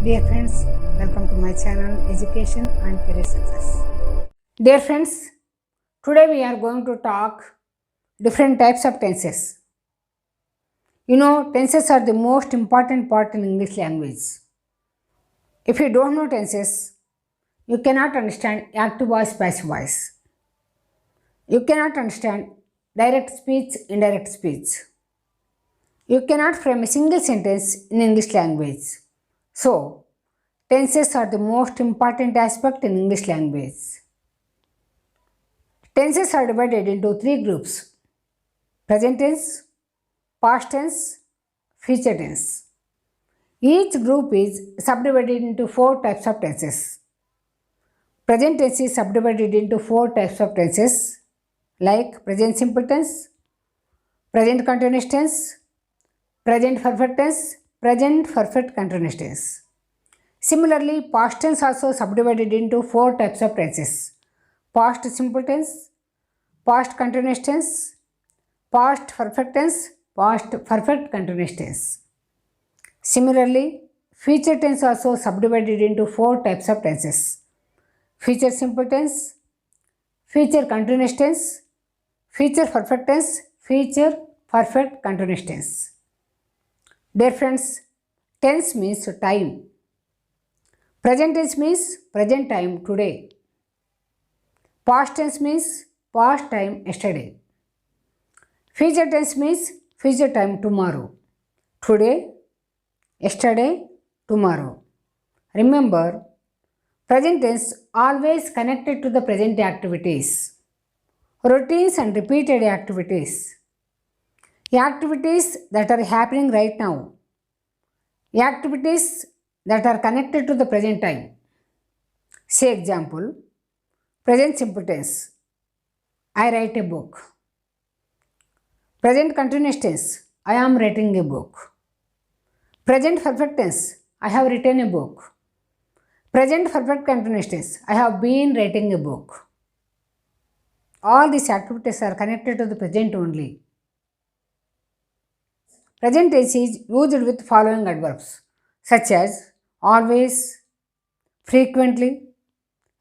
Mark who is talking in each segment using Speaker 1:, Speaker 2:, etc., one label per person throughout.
Speaker 1: Dear friends, welcome to my channel Education and Career Success. Dear friends, today we are going to talk different types of tenses. Tenses are the most important part in English language. If you don't know tenses, you cannot understand active voice, passive voice. You cannot understand direct speech, indirect speech. You cannot frame a single sentence in English language. So, tenses are the most important aspect in English language. Tenses are divided into three groups: present tense, past tense, future tense. Each group is subdivided into four types of tenses. Present tense is subdivided into four types of tenses like present simple tense, present continuous tense, present perfect tense, present perfect continuous tense. Similarly, past tense also subdivided into four types of tenses: past simple tense, past continuous tense, past perfect tense, past perfect continuous tense. Similarly, future tense also subdivided into four types of tenses: future simple tense, future continuous tense, future perfect tense, future perfect continuous tense. Dear friends, tense means time. Present tense means present time today. Past tense means past time yesterday. Future tense means future time tomorrow. Today, yesterday, tomorrow. Remember, present tense always connected to the present activities, routines and repeated activities. Activities that are happening right now. Activities that are connected to the present time. Say example, present simple tense, I write a book. Present continuous tense, I am writing a book. Present perfect tense, I have written a book. Present perfect continuous tense, I have been writing a book. All these activities are connected to the present only. Present tense is used with following adverbs such as always, frequently,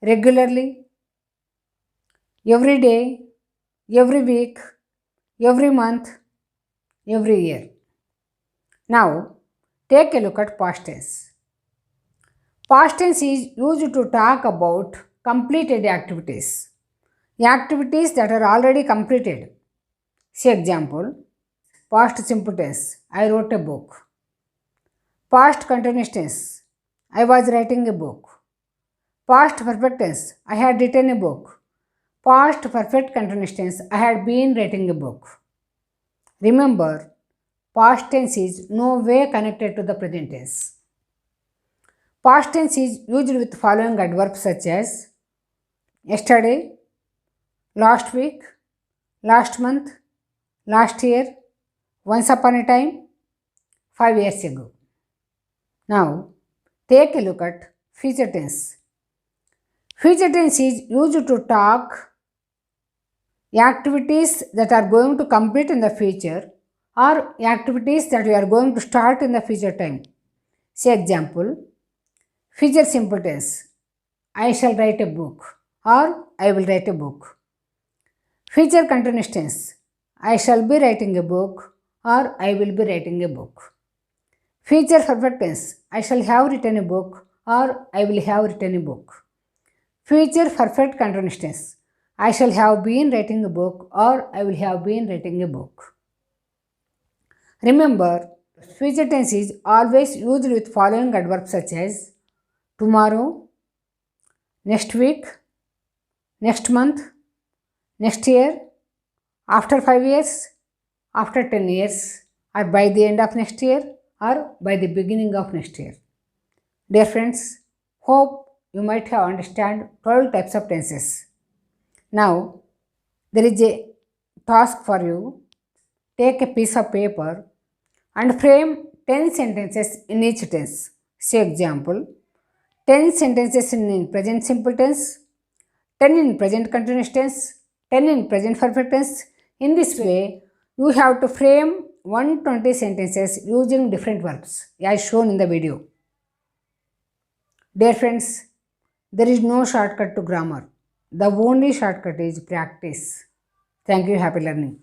Speaker 1: regularly, every day, every week, every month, every year. Now, take a look at past tense. Past tense is used to talk about completed activities, activities that are already completed. Say example, past simple tense, I wrote a book. Past continuous tense, I was writing a book. Past perfect tense, I had written a book. Past perfect continuous tense, I had been writing a book. Remember, past tense is no way connected to the present tense. Past tense is used with following adverbs such as yesterday, last week, last month, last year, once upon a time, 5 years ago. Now, take a look at future tense. Future tense is used to talk activities that are going to complete in the future or activities that we are going to start in the future time. Say example, future simple tense, I shall write a book or I will write a book. Future continuous tense, I shall be writing a book or I will be writing a book. Future perfect tense, I shall have written a book or I will have written a book. Future perfect continuous tense, I shall have been writing a book or I will have been writing a book. Remember, future tense is always used with following adverbs such as tomorrow, next week, next month, next year, after 5 years, after 10 years, or by the end of next year, or by the beginning of next year. Dear friends, hope you might have understand 12 types of tenses. Now, there is a task for you. Take a piece of paper and frame 10 sentences in each tense. Say example, 10 sentences in present simple tense, 10 in present continuous tense, 10 in present perfect tense. In this way, you have to frame 120 sentences using different verbs as shown in the video. Dear friends, there is no shortcut to grammar. The only shortcut is practice. Thank you. Happy learning.